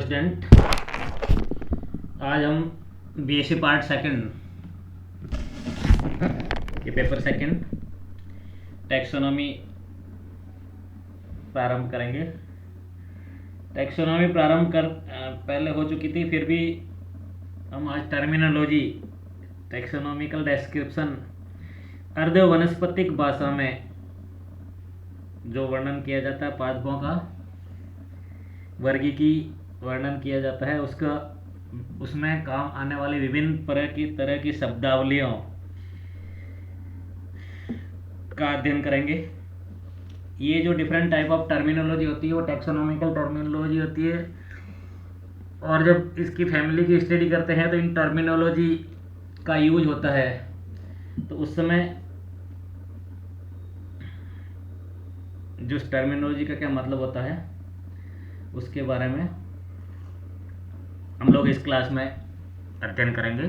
Hello student, आज हम BSc part second के पेपर सेकंड टैक्सोनॉमी प्रारंभ करेंगे। टैक्सोनॉमी प्रारंभ कर पहले हो चुकी थी, फिर भी हम आज टर्मिनोलॉजी टैक्सोनॉमिकल डिस्क्रिप्शन अर्ध वनस्पतिक भाषा में जो वर्णन किया जाता है पादपों का वर्गीकी वर्णन किया जाता है उसमें काम आने वाली विभिन्न तरह की शब्दावलियों का अध्ययन करेंगे। ये जो डिफरेंट टाइप ऑफ टर्मिनोलॉजी होती है वो टैक्सोनॉमिकल टर्मिनोलॉजी होती है, और जब इसकी फैमिली की स्टडी करते हैं तो इन टर्मिनोलॉजी का यूज होता है, तो उस समय जो टर्मिनोलॉजी का क्या मतलब होता है उसके बारे में हम लोग इस क्लास में अध्ययन करेंगे।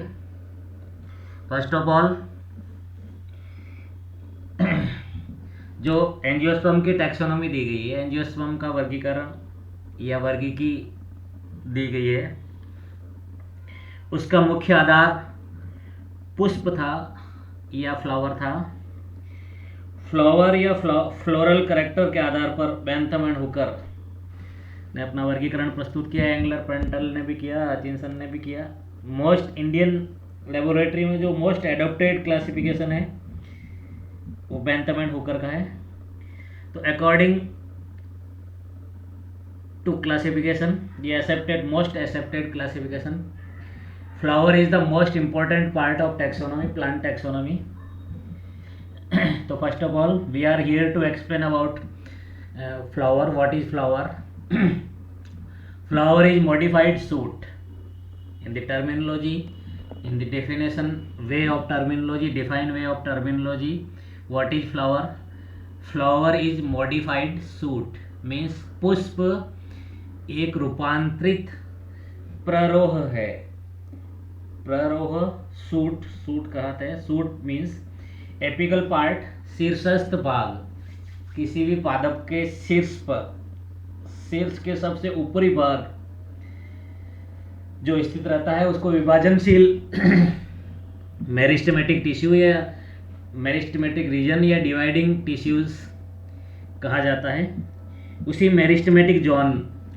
फर्स्ट ऑफ ऑल, जो एंजियोस्पर्म की टैक्सोनॉमी दी गई है, एंजियोस्पर्म का वर्गीकरण या वर्गीकी दी गई है, उसका मुख्य आधार पुष्प था या फ्लावर था। फ्लावर या फ्लोरल कैरेक्टर के आधार पर बेंथम एंड हुकर ने अपना वर्गीकरण प्रस्तुत किया। एंगलर पेंटल ने भी किया, हचिंसन ने भी किया। मोस्ट इंडियन लेबोरेटरी में जो मोस्ट एडॉप्टेड क्लासिफिकेशन है वो बेंथम एंड हुकर का है। तो अकॉर्डिंग टू क्लासिफिकेशन, ये accepted most accepted classification, flower is the most important part of taxonomy, plant taxonomy. तो first of all we are here to explain about flower. What is flower? Flower is modified shoot. In the terminology, in the definition way of terminology, define way of terminology, what is flower? Flower is modified shoot, means पुष्प एक रूपांतरित प्ररोह है। प्ररोह suit, suit कहते हैं। Suit means apical part, शीर्षस्थ भाग, किसी भी पादप के शीर्ष पर, शीर्ष के सबसे ऊपरी भाग जो स्थित रहता है उसको विभाजनशील मेरिस्टेमेटिक टिश्यू या मेरिस्टेमेटिक रीजन या डिवाइडिंग टिश्यूज कहा जाता है। उसी मेरिस्टेमेटिक जोन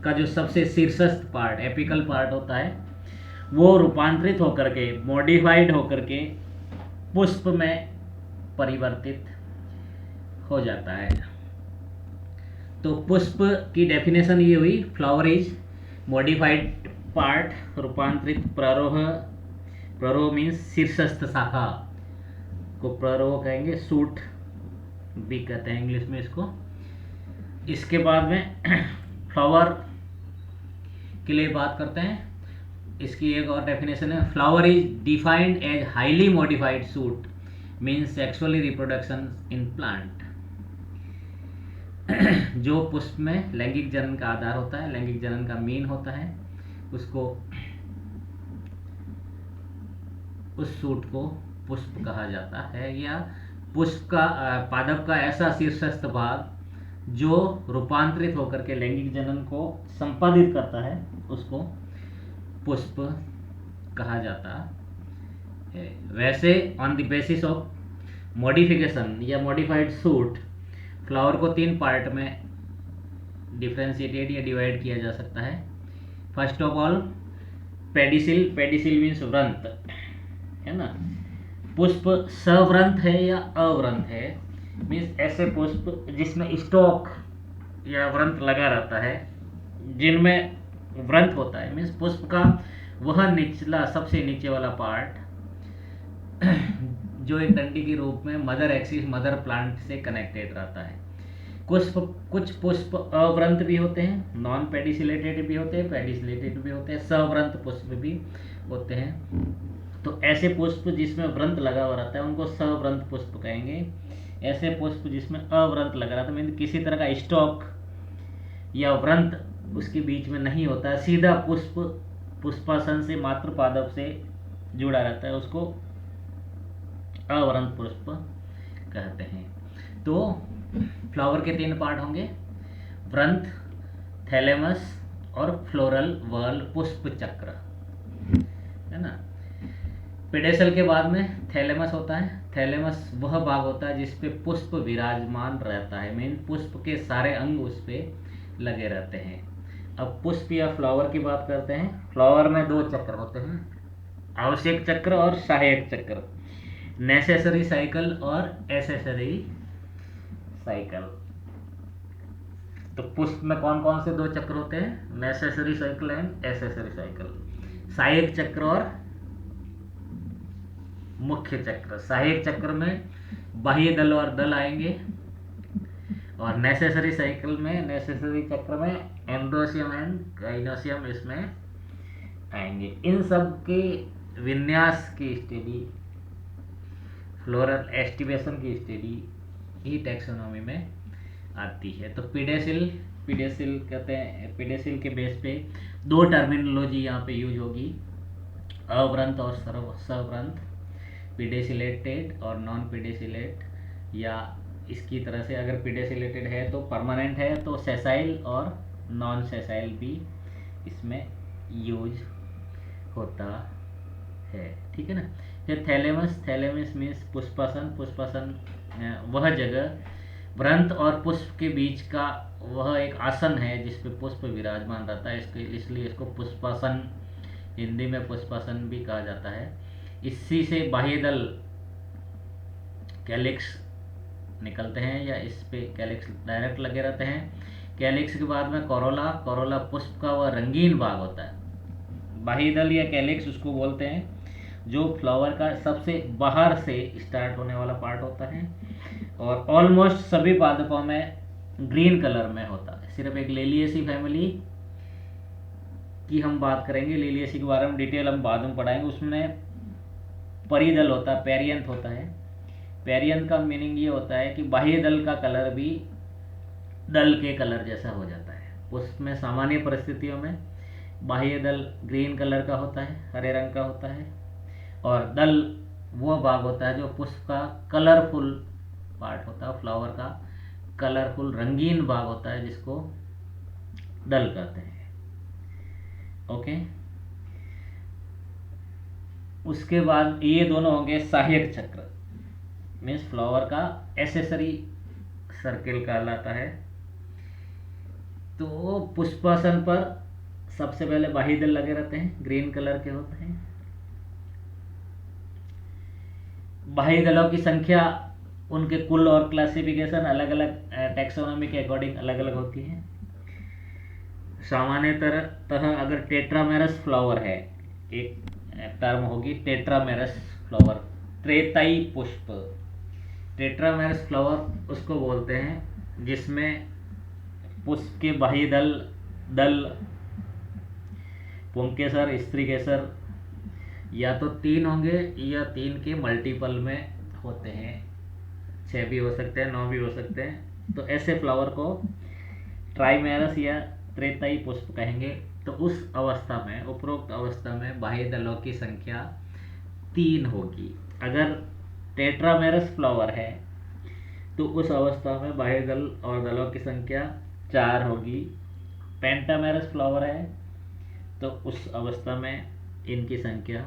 का जो सबसे शीर्षस्थ पार्ट, एपिकल पार्ट होता है, वो रूपांतरित होकर के, मॉडिफाइड होकर के पुष्प में परिवर्तित हो जाता है। तो पुष्प की डेफिनेशन ये हुई, फ्लावर इज मॉडिफाइड पार्ट, रूपांतरित प्ररोह। प्ररोह मीन्स शीर्षस्थ शाखा को प्ररोह कहेंगे, सूट भी कहते हैं इंग्लिश में इसको। इसके बाद में फ्लावर के लिए बात करते हैं। इसकी एक और डेफिनेशन है, flower is defined as highly modified shoot means sexually reproduction in plant. जो पुष्प में लैंगिक जनन का आधार होता है, लैंगिक जनन का मीन होता है, उसको, उस सूट को पुष्प कहा जाता है। या पुष्प का, पादप का ऐसा शीर्षस्थ भाग जो रूपांतरित होकर के लैंगिक जनन को संपादित करता है, उसको पुष्प कहा जाता है। वैसे on the basis of modification या मॉडिफाइड सूट, फ्लावर को तीन पार्ट में डिफ्रेंशिएटेड या डिवाइड किया जा सकता है। First of all pedicel, pedicel means व्रंत, है ना। पुष्प सव्रंत है या अव्रंत है, मीन्स ऐसे पुष्प जिसमें स्टॉक या व्रंत लगा रहता है, जिनमें व्रंत होता है, मीन्स पुष्प का वह निचला, सबसे नीचे वाला पार्ट जो एक डंडी के रूप में मदर एक्सिस, मदर प्लांट से कनेक्टेड रहता है। कुछ पुष्प अव्रंत भी होते हैं, नॉन पेडिसिलेटेड भी होते हैं, पेडिसिलेटेड भी होते हैं, सव्रंत पुष्प भी होते हैं। तो ऐसे पुष्प जिसमें व्रंत लगा हुआ रहता है उनको सव्रंत पुष्प कहेंगे। ऐसे पुष्प जिसमें अव्रंत लगा रहता है, मीन किसी तरह का स्टॉक या व्रंत उसके बीच में नहीं होता है, सीधा पुष्प पुष्पासन से, मात्र पादप से जुड़ा रहता है, उसको अव्रंत पुष्प कहते हैं। तो फ्लावर के तीन पार्ट होंगे, व्रंत, थैलेमस और फ्लोरल व्हर्ल पुष्प चक्र, है ना। पेडेसल के बाद में थैलेमस होता है। थैलेमस वह भाग होता है जिस पे पुष्प विराजमान रहता है, मीन पुष्प के सारे अंग उस पे लगे रहते हैं। अब पुष्प या फ्लावर की बात करते हैं। फ्लावर में 2 चक्र होते हैं, आवश्यक चक्र और सहायक चक्र, नेसेसरी साइकिल और एसेसरी साइकिल। तो पुष्प में कौन कौन से 2 चक्र होते हैं? Necessary cycle and accessory cycle. सहायक चक्र और मुख्य चक्र। सहायक चक्र में बाह्य दल और दल आएंगे, और नेसेसरी साइकिल में, नेसेसरी चक्र में एंडोसियम एंड गाइनोसियम इसमें आएंगे। इन सब के विन्यास की स्टडी, फ्लोरल एस्टिवेशन की स्टडी ही टैक्सोनॉमी में आती है। तो पीडेसिल कहते हैं, पीडेसिल के बेस पे 2 टर्मिनोलॉजी यहाँ पे यूज होगी, अवृंत और सवृंत, पीडेसिलेटेड और नॉन पीडेसिलेट। या इसकी तरह से अगर पीडेसिलेटेड है तो परमानेंट है, तो सेसाइल और नॉन सेसाइल भी इसमें यूज होता है, ठीक है ना। फिर थैलेमस मीन्स पुष्पासन वह जगह व्रंत और पुष्प के बीच का वह एक आसन है जिस पे पुष्प विराजमान रहता है, इसलिए इसको पुष्पासन, हिंदी में पुष्पासन भी कहा जाता है। इसी से बाह्यदल कैलिक्स निकलते हैं, या इस पे कैलिक्स डायरेक्ट लगे रहते हैं। कैलिक्स के बाद में कोरोला पुष्प का वह रंगीन भाग होता है। बाह्यदल या कैलिक्स उसको बोलते हैं जो फ्लावर का सबसे बाहर से स्टार्ट होने वाला पार्ट होता है, और ऑलमोस्ट सभी पादपों में ग्रीन कलर में होता है। सिर्फ एक लेलिएसी फैमिली की हम बात करेंगे, लेलिएसी के बारे में डिटेल हम बाद में पढ़ाएंगे। उसमें परिदल होता है, पेरियंथ होता है। पेरियंथ का मीनिंग ये होता है कि बाह्य दल का कलर भी दल के कलर जैसा हो जाता है। उसमें सामान्य परिस्थितियों में बाह्य दल ग्रीन कलर का होता है, हरे रंग का होता है, और दल वो भाग होता है जो पुष्प का कलरफुल पार्ट होता है, फ्लावर का कलरफुल रंगीन भाग होता है, जिसको दल कहते हैं। ओके, उसके बाद ये दोनों होंगे सहायक चक्र, मीन्स फ्लावर का एसेसरी सर्किल कहलाता है। तो पुष्पासन पर सबसे पहले बाह्य दल लगे रहते हैं, ग्रीन कलर के होते हैं। बाह्य दलों की संख्या, उनके कुल और क्लासिफिकेशन अलग अलग टैक्सोनॉमी के अकॉर्डिंग अलग अलग होती है। सामान्यतः अगर टेट्रामेरस फ्लावर है, एक टर्म होगी टेट्रामेरस फ्लावर, त्रेताई पुष्प। टेट्रामेरस फ्लावर उसको बोलते हैं जिसमें पुष्प के बाह्य दल पुंकेसर, स्त्री केसर या तो 3 होंगे या 3 के मल्टीपल में होते हैं, 6 भी हो सकते हैं, 9 भी हो सकते हैं। तो ऐसे फ्लावर को ट्राइमेरस या त्रेताई पुष्प कहेंगे। तो उस अवस्था में, उपरोक्त अवस्था में बाह्य दलों की संख्या 3 होगी। अगर टेट्रामेरस फ्लावर है तो उस अवस्था में बाह्य दल और दलों की संख्या 4 होगी। पेंटामेरस फ्लावर है तो उस अवस्था में इनकी संख्या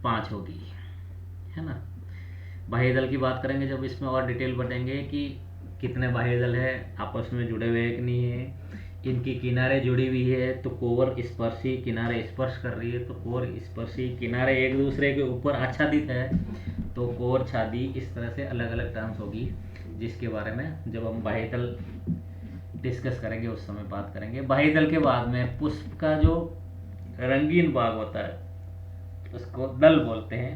5 होगी, है ना। बाह्य दल की बात करेंगे जब, इसमें और डिटेल बताएंगे कि कितने बाह्य दल है, आपस में जुड़े हुए हैं कि नहीं है, इनकी किनारे जुड़ी हुई है तो कोर स्पर्शी किनारे स्पर्श कर रही है तो कोर स्पर्शी किनारे एक दूसरे के ऊपर आच्छादित है तो कोर छादी। इस तरह से अलग अलग टर्म्स होगी, जिसके बारे में जब हम बाह्य दल डिस्कस करेंगे उस समय बात करेंगे। बाह्य दल के बाद में पुष्प का जो रंगीन भाग होता है उसको दल बोलते हैं।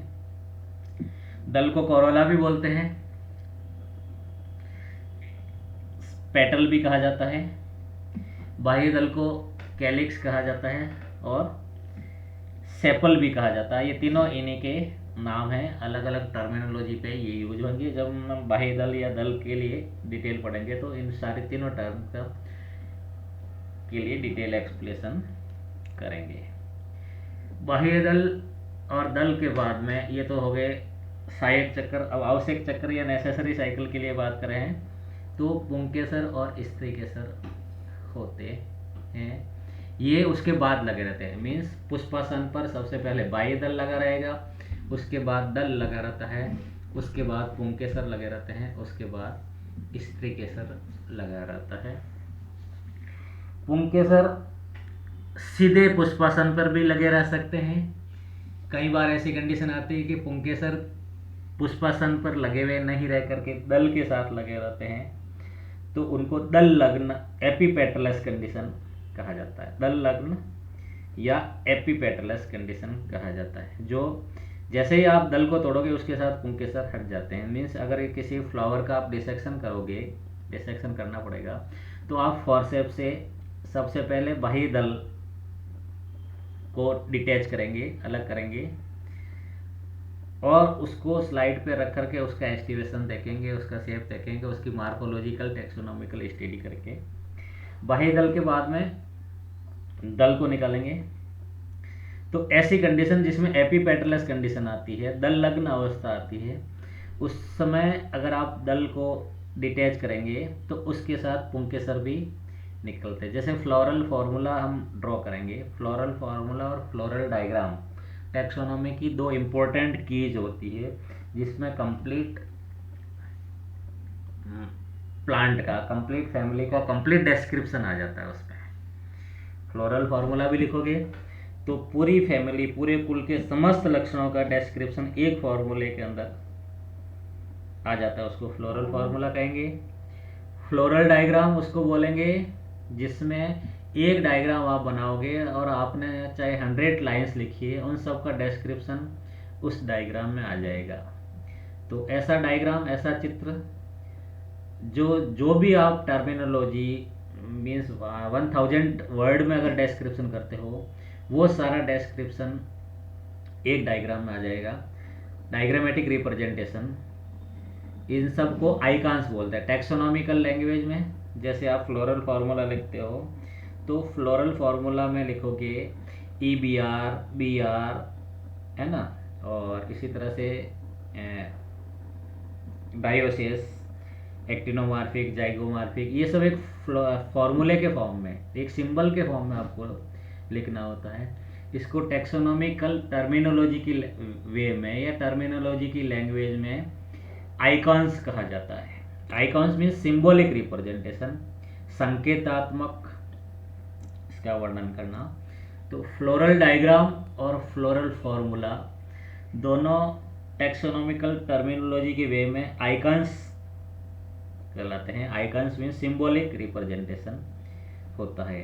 दल को कोरोला भी बोलते हैं, पेटल भी कहा जाता है। बाह्य दल को कैलिक्स कहा जाता है और सेपल भी कहा जाता है। ये तीनों इन्हीं के नाम हैं, अलग अलग टर्मिनोलॉजी पे ये यूज होंगे। जब हम बाह्य दल या दल के लिए डिटेल पढ़ेंगे तो इन सारे तीनों टर्म का के लिए डिटेल एक्सप्लेनेशन करेंगे। बाह्य दल और दल के बाद में ये तो हो गए सहायक चक्र। अब आवश्यक चक्र या नेसेसरी साइकिल के लिए बात करें तो पुंकेसर और स्त्री केसर होते हैं, ये उसके बाद लगे रहते हैं। मीन्स पुष्पासन पर सबसे पहले बाह्य दल लगा रहेगा, उसके बाद दल लगा रहता है, उसके बाद पुंकेसर लगे रहते हैं, उसके बाद स्त्री केसर लगा रहता है। पुंकेसर सीधे पुष्पासन पर भी लगे रह सकते हैं। कई बार ऐसी कंडीशन आती है कि पुंकेसर पुष्पासन पर लगे हुए नहीं रह करके दल के साथ लगे रहते हैं, तो उनको दल लग्न एपिपेटलस कंडीशन कहा जाता है। दल लग्न या एपिपेटलस कंडीशन कहा जाता है। जो जैसे ही आप दल को तोड़ोगे उसके साथ पुंकेसर हट जाते हैं। मीन्स अगर किसी फ्लावर का आप डिसेक्शन करोगे, डिसेक्शन करना पड़ेगा, तो आप फॉरसेप से सबसे पहले बाह्य दल को डिटैच करेंगे, अलग करेंगे, और उसको स्लाइड पे रख करके उसका एस्टिवेशन देखेंगे, उसका शेप देखेंगे, उसकी मार्फोलॉजिकल टेक्सोनॉमिकल स्टडी करके बाह्य दल के बाद में दल को निकालेंगे। तो ऐसी कंडीशन जिसमें एपिपेटलस कंडीशन आती है, दल लग्न अवस्था आती है, उस समय अगर आप दल को डिटैच करेंगे तो उसके साथ पुंकेसर भी निकलते हैं। जैसे फ्लोरल फार्मूला हम ड्रॉ करेंगे, फ्लोरल फार्मूला और फ्लोरल डायग्राम टैक्सोनॉमी की दो इम्पोर्टेंट कीज होती है, जिसमें कंप्लीट प्लांट का, कंप्लीट फैमिली का कंप्लीट डिस्क्रिप्शन आ जाता है उसमें। फ्लोरल फार्मूला भी लिखोगे तो पूरी फैमिली, पूरे कुल के समस्त लक्षणों का डिस्क्रिप्शन एक फार्मूले के अंदर आ जाता है, उसको फ्लोरल फार्मूला कहेंगे। फ्लोरल डायग्राम उसको बोलेंगे जिसमें एक डायग्राम आप बनाओगे और आपने चाहे 100 लाइंस लिखी है, उन सब का डिस्क्रिप्शन उस डायग्राम में आ जाएगा। तो ऐसा डायग्राम, ऐसा चित्र जो भी आप टर्मिनोलॉजी मीन्स 1000 वर्ड में अगर डिस्क्रिप्शन करते हो, वो सारा डिस्क्रिप्शन एक डायग्राम में आ जाएगा। डायग्रामेटिक रिप्रेजेंटेशन, इन सब को आइकॉन्स बोलते हैं टैक्सोनॉमिकल लैंग्वेज में। जैसे आप फ्लोरल फार्मूला लिखते हो तो फ्लोरल फार्मूला में लिखोगे EBR BR, है ना, और इसी तरह से डायोसिस, एक्टिनोमॉर्फिक, जाइगोमॉर्फिक, ये सब एक फॉर्मूले के फॉर्म में, एक सिंबल के फॉर्म में आपको लिखना होता है। इसको टैक्सोनॉमिकल टर्मिनोलॉजी की वे में या टर्मिनोलॉजी की लैंग्वेज में आइकॉन्स कहा जाता है। आइकॉन्स मीन्स सिंबॉलिक रिप्रेजेंटेशन, संकेतात्मक, इसका वर्णन करना। तो फ्लोरल डायग्राम और फ्लोरल फार्मूला दोनों टैक्सोनॉमिकल टर्मिनोलॉजी के वे में आइकॉन्स कहलाते हैं। आइकॉन्स मीन्स सिंबॉलिक रिप्रेजेंटेशन होता है।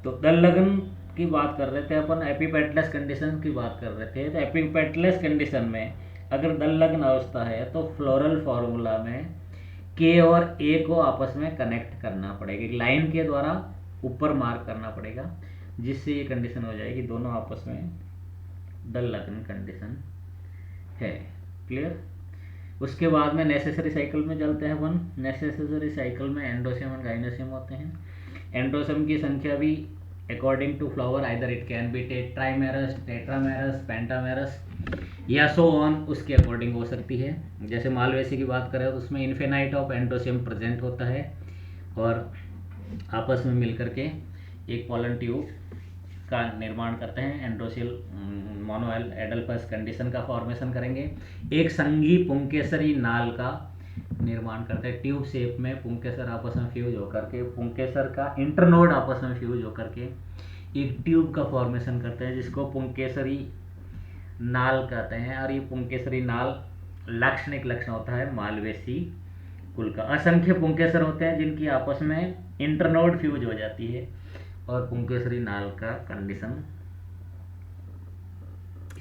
तो दल लग्न की बात कर रहे थे अपन, एपिपेटलस कंडीशन की बात कर रहे थे। तो एपिपेटलस कंडीशन में अगर दल लग्न अवस्था है तो फ्लोरल फार्मूला में के और ए को आपस में कनेक्ट करना पड़ेगा, लाइन के द्वारा ऊपर मार्क करना पड़ेगा, जिससे ये कंडीशन हो जाएगी दोनों आपस में दल लग्न कंडीशन है। क्लियर। उसके बाद में नेसेसरी साइकिल में चलते हैं अपन। नेसेसरी साइकिल में एंडोसियम और गाइनोसियम होते हैं। एंडोसियम की संख्या भी according to flower either it can be trimerous, tetramerous, pentamerous या सो ऑन, उसके अकॉर्डिंग हो सकती है। जैसे मालवेसी की बात करें तो उसमें इन्फिनाइट ऑफ एंडोसियम प्रेजेंट होता है और आपस में मिलकर के एक पॉलन ट्यूब का निर्माण करते हैं। एंड्रोसियल मोनो एडल्पस कंडीशन का फॉर्मेशन करेंगे। एक संघी पुंकेसरी नाल का निर्माण करते हैं। ट्यूब शेप में पुंकेसर आपस में फ्यूज होकर के, पुंकेसर का इंटरनोड आपस में फ्यूज होकर के एक ट्यूब का फॉर्मेशन करते हैं, जिसको पुंकेसरी नाल कहते हैं। और ये पुंकेसरी नाल लाक्षणिक लक्षण होता है मालवेसी कुल का। असंख्य पुंकेसर होते हैं जिनकी आपस में इंटरनोड फ्यूज हो जाती है और पुंकेसरी नाल का कंडीशन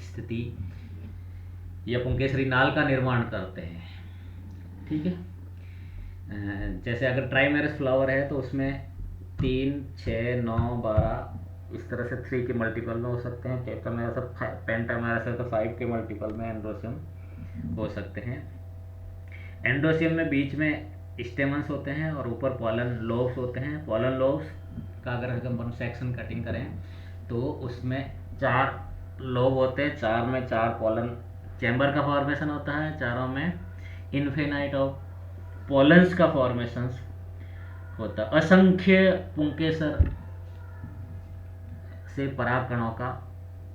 स्थिति या पुंकेसरी नाल का निर्माण करते हैं। ठीक है। जैसे अगर ट्राइमेरस फ्लावर है तो उसमें 3, 6, 9, 12 इस तरह से 3 के मल्टीपल में हो सकते हैं। टेट्रामेरस, पेंटामेरस है तो 5 के मल्टीपल में एंड्रोसियम हो सकते हैं। एंड्रोसियम में बीच में स्टेमन्स होते हैं और ऊपर पॉलन लोब्स होते हैं। पॉलन लोब्स का अगर हम सेक्शन कटिंग करें तो उसमें 4 लोब होते हैं, 4 में 4 पॉलन चैम्बर का फॉर्मेशन होता है, चारों में इन्फिनाइट ऑफ पॉलन्स का फॉर्मेशन होता है। असंख्य पुंकेसर से परागकणों का,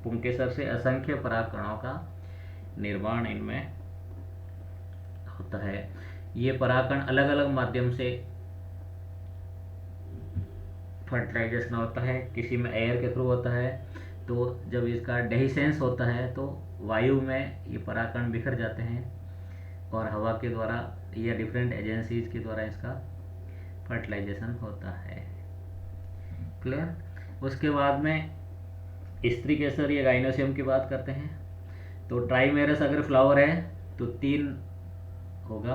पुंकेसर से असंख्य परागकणों का निर्माण इनमें होता है। ये परागकण अलग अलग माध्यम से फर्टिलाइजेशन होता है, किसी में एयर के थ्रू होता है, तो जब इसका डेहिसेंस होता है तो वायु में ये परागकण बिखर जाते हैं और हवा के द्वारा या डिफरेंट एजेंसीज के द्वारा इसका फर्टिलाइजेशन होता है। क्लियर। उसके बाद में स्त्री केसर या गाइनोसियम की बात करते हैं। तो ट्राइमेरस अगर फ्लावर है तो 3 होगा।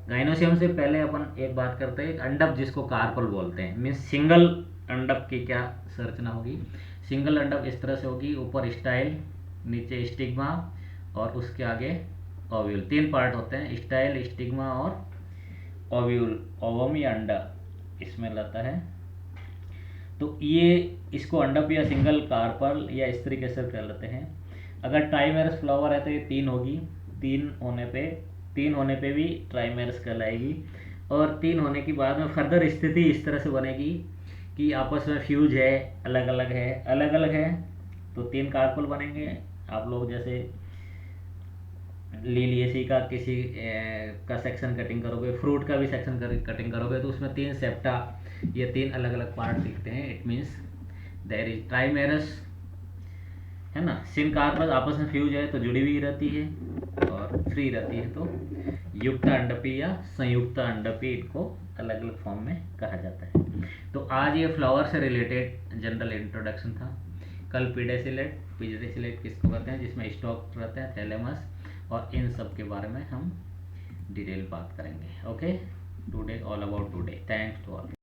गाइनोसियम से पहले अपन एक बात करते हैं, अंडप जिसको कार्पल बोलते हैं, मीन्स सिंगल अंडप की क्या संरचना होगी। सिंगल अंडप इस तरह से होगी, ऊपर स्टाइल, नीचे स्टिग्मा और उसके आगे ओव्यूल। 3 पार्ट होते हैं, स्टाइल, स्टिग्मा और ओव्यूल, ओवम या अंडा इसमें लाता है। तो ये इसको अंडप या सिंगल कार्पल या स्त्री केसर कहलाते हैं। अगर ट्राइमेरस फ्लावर है तो ये 3 होगी, 3 होने पे भी ट्राइमेरस कहलाएगी। और 3 होने के बाद में फर्दर स्थिति इस तरह से बनेगी कि आपस में फ्यूज है, अलग अलग है तो 3 कार्पल बनेंगे। आप लोग जैसे लिलिएसी का किसी का सेक्शन कटिंग करोगे, फ्रूट का भी सेक्शन कटिंग करोगे तो उसमें 3 सेप्टा, ये 3 अलग अलग पार्ट दिखते हैं। It means there is trimerous, है ना। सिन कार्पल आपस में फ्यूज है तो जुड़ी हुई रहती है और फ्री रहती है तो युक्त अंडपी या संयुक्त अंडपी, इनको अलग अलग फॉर्म में कहा जाता है। तो आज ये फ्लावर से रिलेटेड जनरल इंट्रोडक्शन था। कल पीडेसिलेट किसको कहते हैं, जिसमें स्टॉक रहते हैं, थैलेमस, और इन सब के बारे में हम डिटेल बात करेंगे। Okay, today all about today. Thanks to all.